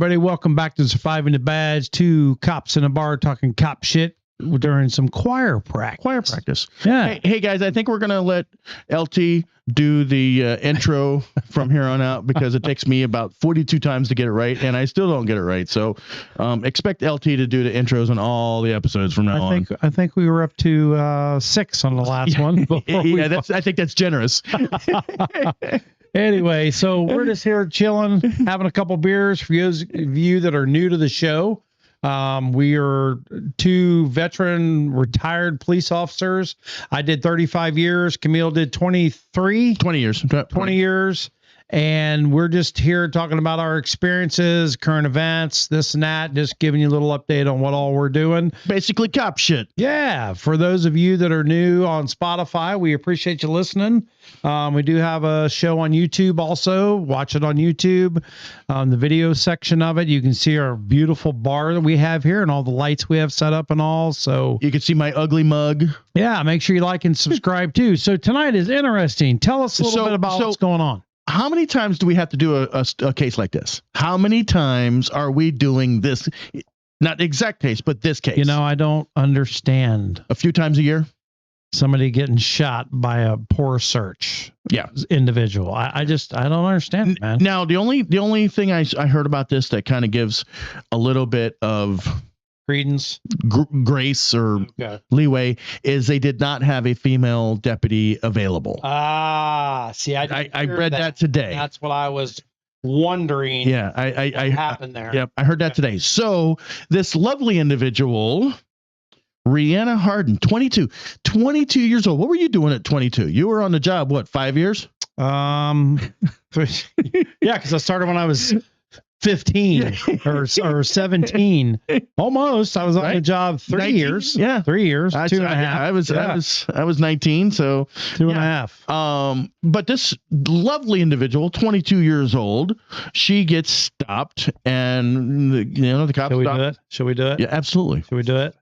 everybody. Welcome back to Surviving the Badge. Two cops in a bar talking cop shit during some choir practice. Yeah. Hey guys, I think we're going to let LT do the intro from here on out because it takes me about 42 times to get it right, and I still don't get it right. So expect LT to do the intros on all the episodes from now on. I think we were up to 6 on the last one. Yeah, I think that's generous. Anyway, so we're just here chilling, having a couple beers. For those of you that are new to the show, we are two veteran retired police officers. I did 35 years. Camille did 23. 20 years. 20 years. And we're just here talking about our experiences, current events, this and that, just giving you a little update on what all we're doing. Basically cop shit. Yeah. For those of you that are new on Spotify, we appreciate you listening. We do have a show on YouTube also. Watch it on YouTube. The video section of it, you can see our beautiful bar that we have here and all the lights we have set up and all. So you can see my ugly mug. Yeah. Make sure you like and subscribe too. So tonight is interesting. Tell us a little bit about what's going on. How many times do we have to do a case like this? How many times are we doing this? Not the exact case, but this case. You know, I don't understand. A few times a year? Somebody getting shot by a poor search. Yeah. Individual. I don't understand, man. Now, the only thing I heard about this that kind of gives a little bit of credence, grace or leeway is they did not have a female deputy available. See, I read that today. That's what I was wondering. Yeah, I happened there. Yep, I heard that today. So this lovely individual, Rihanna Harden, 22 years old. What were you doing at 22? You were on the job, what, 5 years? Yeah, because I started when I was 15 or 17. Almost. I was on the job 3 years. Yeah. 3 years. 2.5. I was 19. So 2.5. But this lovely individual, 22 years old, she gets stopped and the cops. Should we do it? Yeah, absolutely. Should we do it?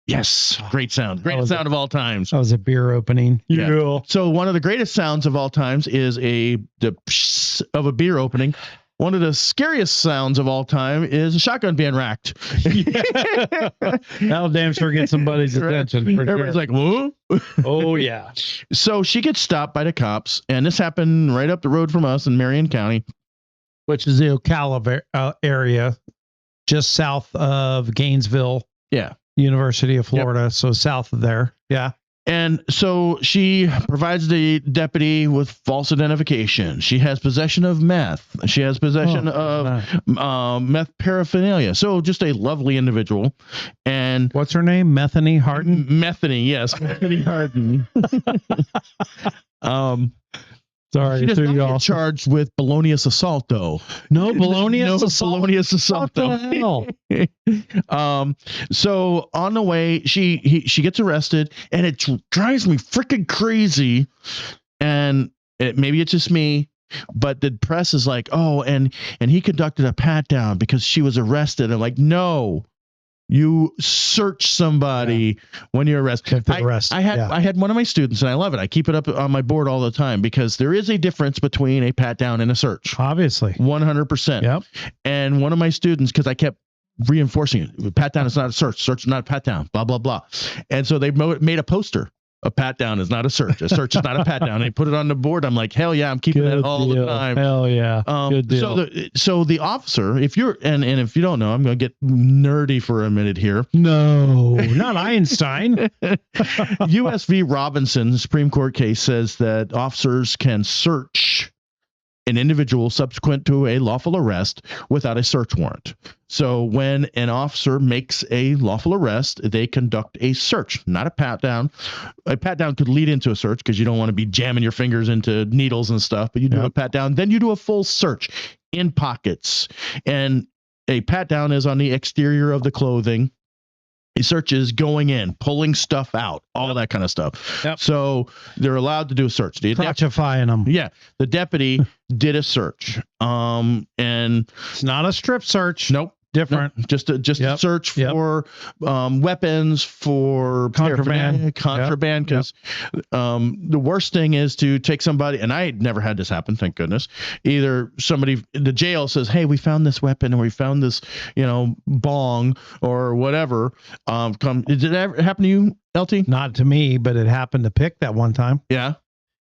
Yes. Great sound. Greatest sound of all times. That was a beer opening. Yeah. So one of the greatest sounds of all times is the psh of a beer opening. One of the scariest sounds of all time is a shotgun being racked. That'll damn sure get somebody's attention. Everybody's like, whoa. Oh, yeah. So she gets stopped by the cops, and this happened right up the road from us in Marion County. Which is the Ocala area, just south of Gainesville. Yeah. University of Florida. Yep. So south of there. Yeah. And so she provides the deputy with false identification. She has possession of meth. She has possession of meth paraphernalia. So just a lovely individual. And what's her name? Methany Harden? Methany, yes. Methany Harden. Sorry, she does not get charged with felonious assault, though. No felonious assault. Felonious assault, though. What the hell? So on the way, she gets arrested, and it drives me freaking crazy. And maybe it's just me, but the press is like, oh, and he conducted a pat down because she was arrested. I'm like, no. You search somebody when you're arrested. I had one of my students, and I love it. I keep it up on my board all the time because there is a difference between a pat down and a search. Obviously, 100%. Yep. And one of my students, because I kept reinforcing it, pat down is not a search. Search is not a pat down. Blah blah blah. And so they made a poster. A pat down is not a search. A search is not a pat down. They put it on the board. I'm like, hell yeah, I'm keeping that all the time. Hell yeah. Good deal. So the officer, if you're and if you don't know, I'm going to get nerdy for a minute here. No, not Einstein. U.S. v. Robinson, the Supreme Court case says that officers can search an individual subsequent to a lawful arrest without a search warrant. So when an officer makes a lawful arrest, they conduct a search, not a pat down. A pat down could lead into a search because you don't want to be jamming your fingers into needles and stuff, but you do a pat down, then you do a full search in pockets. And a pat down is on the exterior of the clothing. A search is going in, pulling stuff out, all that kind of stuff. Yep. So they're allowed to do a search. Crotchifying them. Yeah. The deputy did a search. And it's not a strip search. Nope. different. No, just a search for weapons, for Contraband. Because the worst thing is to take somebody, and I never had this happen, thank goodness. Either somebody in the jail says, "Hey, we found this weapon, or we found this, bong or whatever." Did it ever happen to you, LT? Not to me, but it happened to Pick that one time. Yeah.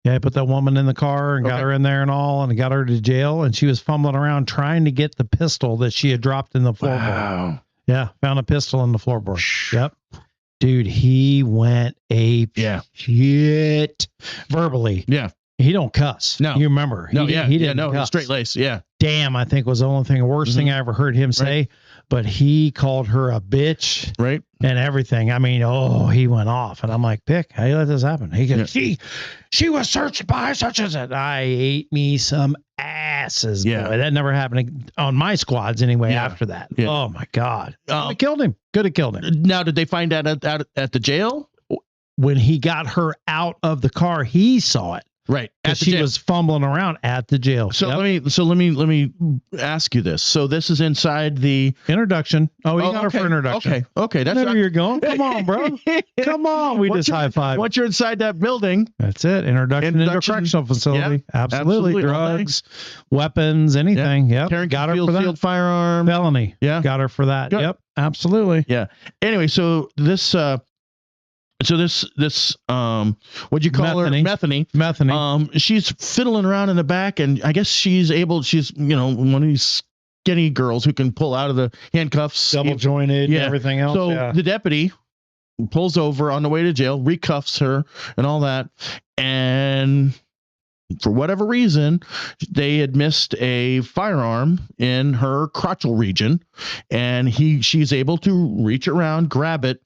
Yeah, I put that woman in the car and got her in there and all, and got her to jail. And she was fumbling around trying to get the pistol that she had dropped in the floorboard. Wow. Yeah, found a pistol in the floorboard. Yep. Dude, he went ape shit verbally. Yeah. He don't cuss. No. You remember. No, he didn't cuss. Straight lace. Yeah. Damn, I think was the only worst thing I ever heard him say. Right. But he called her a bitch. Right. And everything. I mean, he went off. And I'm like, Pick, how you let this happen? He goes, she was searched by such as that. I ate me some asses. Yeah. Boy. That never happened on my squads anyway after that. Yeah. Oh, my God. I killed him. Could have killed him. Now, did they find out at the jail? When he got her out of the car, he saw it. Right. Because she was fumbling around at the jail. So let me ask you this. So this is inside the introduction. Oh, you got her for introduction. Okay. That's where you're going. Come on, bro. Come on. We just high five. Once you're inside that building. That's it. Introduction into a correctional facility. Yeah, absolutely. Drugs, weapons, anything. Yeah. Yep. Got her for that. Concealed firearm. Felony. Yeah. Got her for that. Good. Yep. Absolutely. Yeah. Anyway, so this what'd you call her? Methany. She's fiddling around in the back, and I guess she's one of these skinny girls who can pull out of the handcuffs. Double jointed and everything else. So the deputy pulls over on the way to jail, recuffs her and all that. And for whatever reason, they had missed a firearm in her crotchal region, and she's able to reach around, grab it,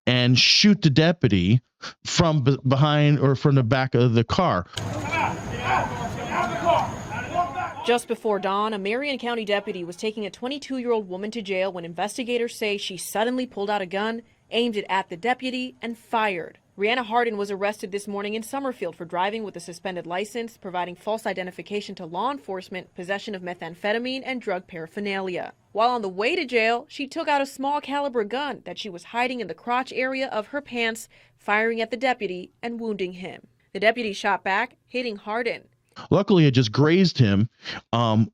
and shoot the deputy from behind or from the back of the car. Just before dawn, a Marion County deputy was taking a 22-year-old woman to jail when investigators say she suddenly pulled out a gun, aimed it at the deputy, and fired. Rihanna Hardin was arrested this morning in Summerfield for driving with a suspended license, providing false identification to law enforcement, possession of methamphetamine, and drug paraphernalia. While on the way to jail, she took out a small caliber gun that she was hiding in the crotch area of her pants, firing at the deputy and wounding him. The deputy shot back, hitting Hardin. Luckily, it just grazed him.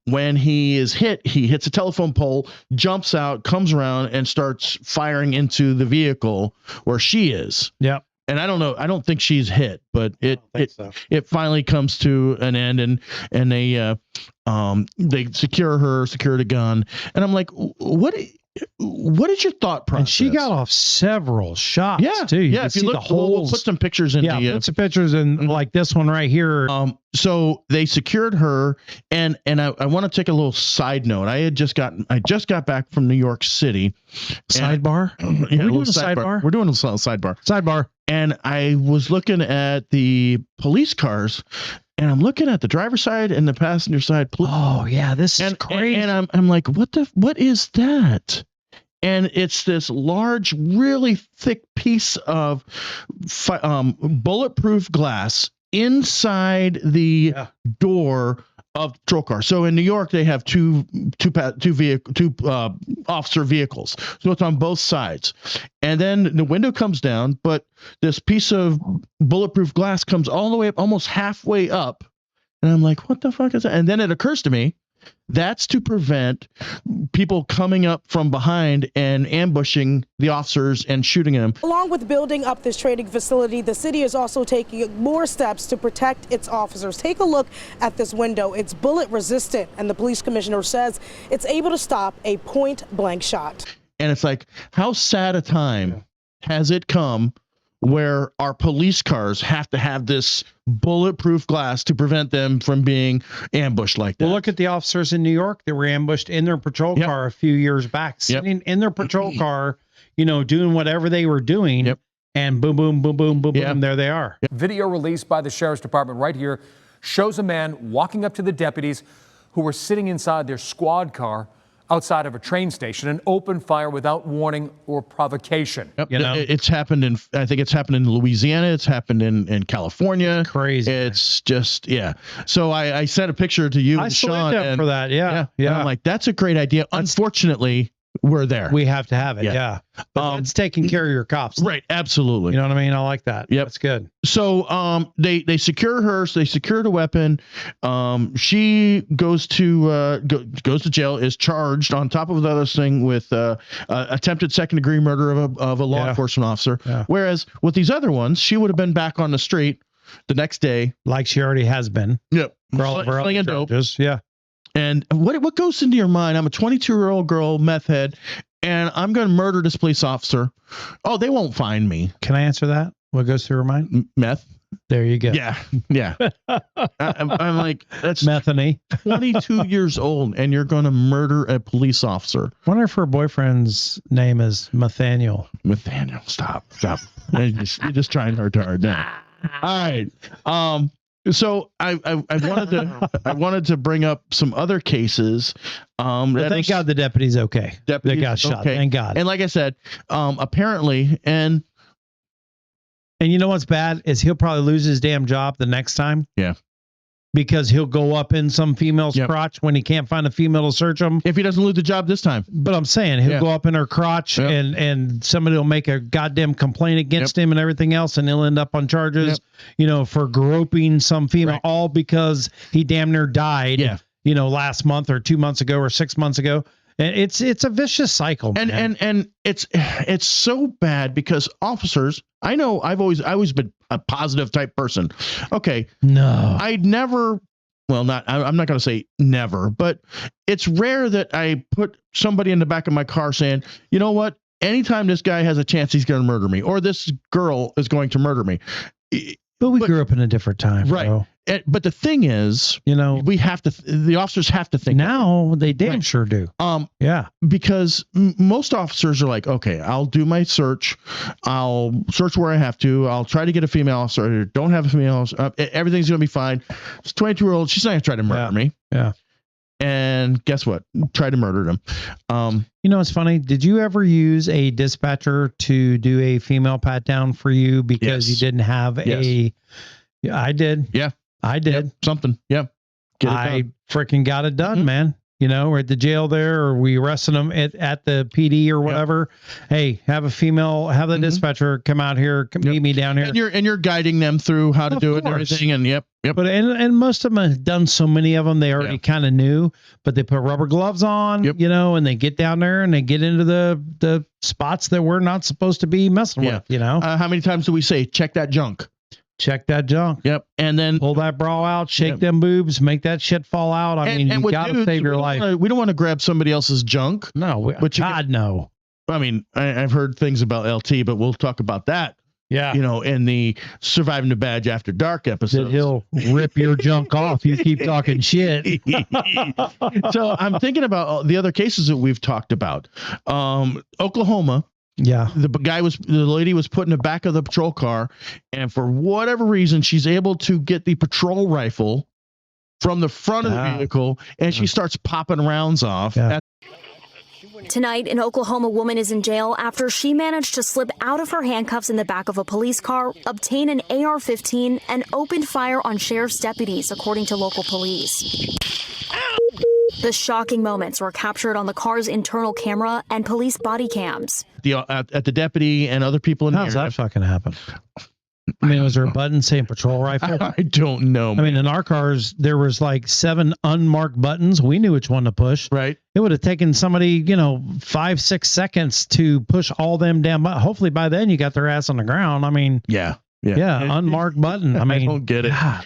When he is hit, he hits a telephone pole, jumps out, comes around, and starts firing into the vehicle where she is. Yep. And I don't know. I don't think she's hit, but it it finally comes to an end, and they secure the gun, and I'm like, what is your thought process? And she got off several shots too. Yeah, if you look, we'll put some pictures in. Put some pictures in, like this one right here. So they secured her, and I want to take a little side note. I just got back from New York City. Sidebar? Yeah, we're doing a sidebar. We're doing a sidebar. Sidebar. And I was looking at the police cars, and I'm looking at the driver's side and the passenger side. Oh yeah, this is crazy. And I'm like, what is that? And it's this large, really thick piece of bulletproof glass inside the door of the patrol car. So in New York, they have two officer vehicles. So it's on both sides. And then the window comes down, but this piece of bulletproof glass comes all the way up, almost halfway up. And I'm like, what the fuck is that? And then it occurs to me, that's to prevent people coming up from behind and ambushing the officers and shooting them. Along with building up this training facility, the city is also taking more steps to protect its officers. Take a look at this window. It's bullet resistant, and the police commissioner says it's able to stop a point blank shot. And it's like, how sad a time has it come where our police cars have to have this bulletproof glass to prevent them from being ambushed like that? Well, look at the officers in New York that were ambushed in their patrol car a few years back, sitting in their patrol car, doing whatever they were doing, and boom, boom, boom, boom, boom, boom, there they are. Video released by the sheriff's department right here shows a man walking up to the deputies who were sitting inside their squad car outside of a train station and opened fire without warning or provocation. Yep. It's happened I think it's happened in Louisiana. It's happened in California. Crazy. It's just, So I sent a picture to you and Sean. For that. Yeah. And I'm like, that's a great idea. Unfortunately, we're there. We have to have it. Yeah. Yeah. But it's taking care of your cops. Right. Absolutely. You know what I mean? I like that. Yep. That's good. So they secure her. So they secured a weapon. She goes to jail, is charged on top of the other thing with attempted second-degree murder of a law enforcement officer. Yeah. Whereas with these other ones, she would have been back on the street the next day. Like she already has been. Yep. For all of her other charges. Yeah. And what goes into your mind? I'm a 22-year-old girl, meth head, and I'm going to murder this police officer. Oh, they won't find me. Can I answer that? What goes through her mind? Meth. There you go. Yeah. Yeah. I'm like, that's Methany. 22 years old, and you're going to murder a police officer. Wonder if her boyfriend's name is Nathaniel. Nathaniel, stop. You're just trying hard now. All right. So I wanted to bring up some other cases. Thank God the deputy's okay. They got shot. Okay. Thank God. And like I said, apparently, and you know what's bad is he'll probably lose his damn job the next time. Yeah. Because he'll go up in some female's crotch when he can't find a female to search him. If he doesn't lose the job this time. But I'm saying he'll go up in her crotch and somebody will make a goddamn complaint against him and everything else, and he'll end up on charges, for groping some female, all because he damn near died, last month or 2 months ago or 6 months ago. And it's a vicious cycle, man. And it's so bad because officers, I know I've always been a positive type person. Okay. No. I'm not going to say never, but it's rare that I put somebody in the back of my car saying, you know what? Anytime this guy has a chance, he's going to murder me, or this girl is going to murder me. But we grew up in a different time, right? Bro. But the thing is, the officers have to think now. They damn sure do. Because most officers are like, okay, I'll do my search. I'll search where I have to. I'll try to get a female officer. Don't have a female officer. Everything's going to be fine. It's 22-year-old. She's not going to try to murder me. Yeah. And guess what? Try to murder them. It's funny. Did you ever use a dispatcher to do a female pat down for you because you didn't have a? Yeah, I did. Yeah, I did something. Yeah, I freaking got it done, man. We're at the jail there, or we arrested them at the PD or whatever. Hey, have the dispatcher come out here, meet me down here. And you're guiding them through how to do it and everything. And But and most of them have done so many of them, they already kind of knew, but they put rubber gloves on, and they get down there and they get into the spots that we're not supposed to be messing with, How many times do we say, check that junk? Check that junk. Yep. And then pull that bra out, shake them boobs, make that shit fall out. I mean, you got to save your life. We don't want to grab somebody else's junk. No, God, no. I mean, I've heard things about LT, but we'll talk about that. Yeah. In the Surviving the Badge After Dark episode. He'll rip your junk off. You keep talking shit. So I'm thinking about the other cases that we've talked about. Oklahoma. Yeah. The lady was put in the back of the patrol car, and for whatever reason, she's able to get the patrol rifle from the front of the vehicle, and she starts popping rounds off. Yeah. Tonight, an Oklahoma woman is in jail after she managed to slip out of her handcuffs in the back of a police car, obtain an AR-15, and opened fire on sheriff's deputies, according to local police. The shocking moments were captured on the car's internal camera and police body cams. At the deputy and other people in How's that fucking happen? I mean, was there a button saying patrol rifle? I don't know. I mean, in our cars, there was like 7 unmarked buttons. We knew which one to push. Right. It would have taken somebody, 5-6 seconds to push all them damn buttons. Hopefully by then you got their ass on the ground. I mean, yeah, unmarked button. I mean, I don't get it. God,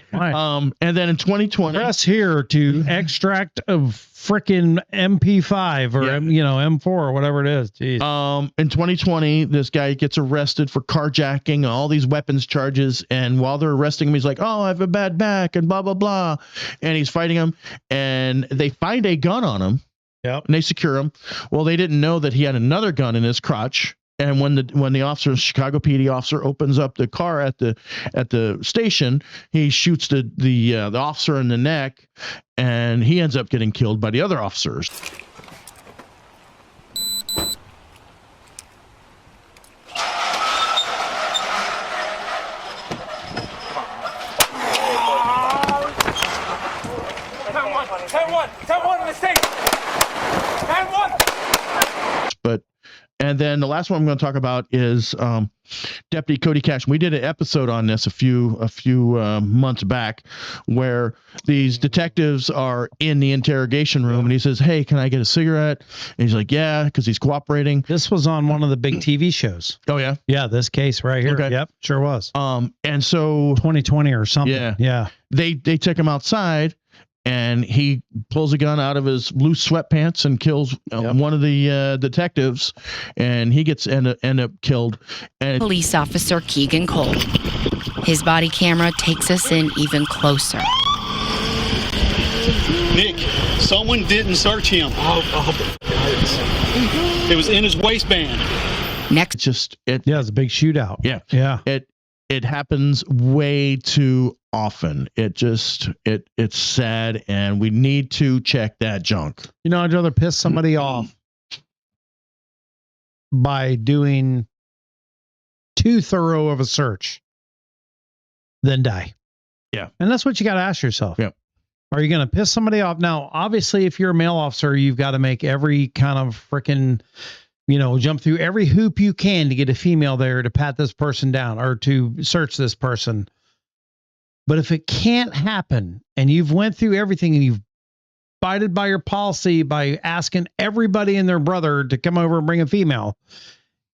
and then in 2020, press here to extract a frickin' MP5 or M4 or whatever it is. Jeez. In 2020, this guy gets arrested for carjacking, all these weapons charges, and while they're arresting him, he's like, "Oh, I have a bad back," and blah blah blah, and he's fighting him, and they find a gun on him. Yep. And they secure him. Well, they didn't know that he had another gun in his crotch. And when the officer, Chicago PD officer, opens up the car at the station, he shoots the officer in the neck, and he ends up getting killed by the other officers. Ten one in the state. 10-1. And then the last one I'm going to talk about is Deputy Cody Cash. We did an episode on this a few months back, where these detectives are in the interrogation room, and he says, "Hey, can I get a cigarette?" And he's like, "Yeah," because he's cooperating. This was on one of the big TV shows. Oh yeah, Yeah, this case right here. Okay. Yep, sure was. And so 2020 or something. Yeah. They take him outside, and he pulls a gun out of his loose sweatpants and kills one of the detectives, and he gets end up killed. And Police officer Keegan Cole. His body camera takes us in even closer. Nick, someone didn't search him. It was in his waistband. Next, it's a big shootout. Yeah. It happens way too often. It's sad, and we need to check that junk. You know, I'd rather piss somebody off by doing too thorough of a search than die. Yeah. And that's what you got to ask yourself. Yeah. Are you going to piss somebody off? Now, obviously, if you're a male officer, you've got to make every kind of freaking, jump through every hoop you can to get a female there to pat this person down or to search this person. But if it can't happen and you've went through everything and you've abided by your policy by asking everybody and their brother to come over and bring a female,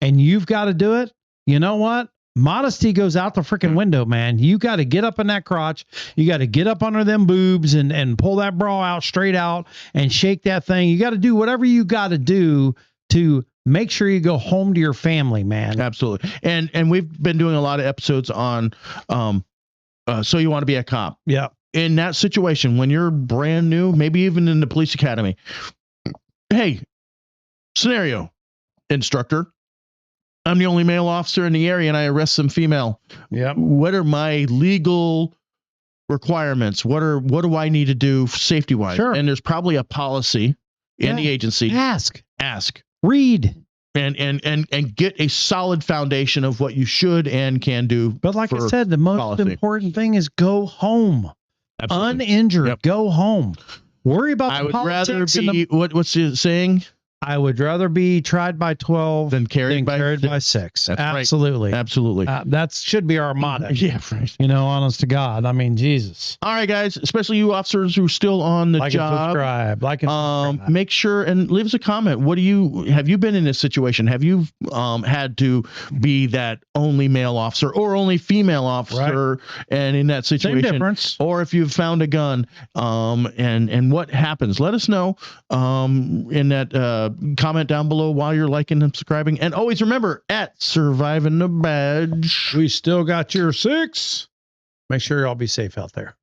and you've got to do it, you know what? Modesty goes out the freaking window, man. You got to get up in that crotch. You got to get up under them boobs and pull that bra out straight out and shake that thing. You got to do whatever you got to do to make sure you go home to your family, man. Absolutely. And we've been doing a lot of episodes on So You Want to Be a Cop. Yeah. In that situation, when you're brand new, maybe even in the police academy, hey, scenario, instructor, I'm the only male officer in the area and I arrest some female. Yeah. What are my legal requirements? What do I need to do safety wise? Sure. And there's probably a policy in the agency. Ask, read, and get a solid foundation of what you should and can do. But like I said, the most important thing is go home. Absolutely. Uninjured. Yep. Go home. Worry about the politics. What's the saying? I would rather be tried by 12 than carried by 6. That's Absolutely. Right. Absolutely. That should be our motto. Yeah, right. Honest to God. I mean, Jesus. All right, guys, especially you officers who are still on the job. Like and subscribe. Make sure and leave us a comment. Have you been in this situation? Have you had to be that only male officer or only female officer, and in that situation? Same difference. Or if you've found a gun, and what happens? Let us know in that comment down below while you're liking and subscribing. And always remember, at Surviving the Badge, we still got your 6. Make sure y'all be safe out there.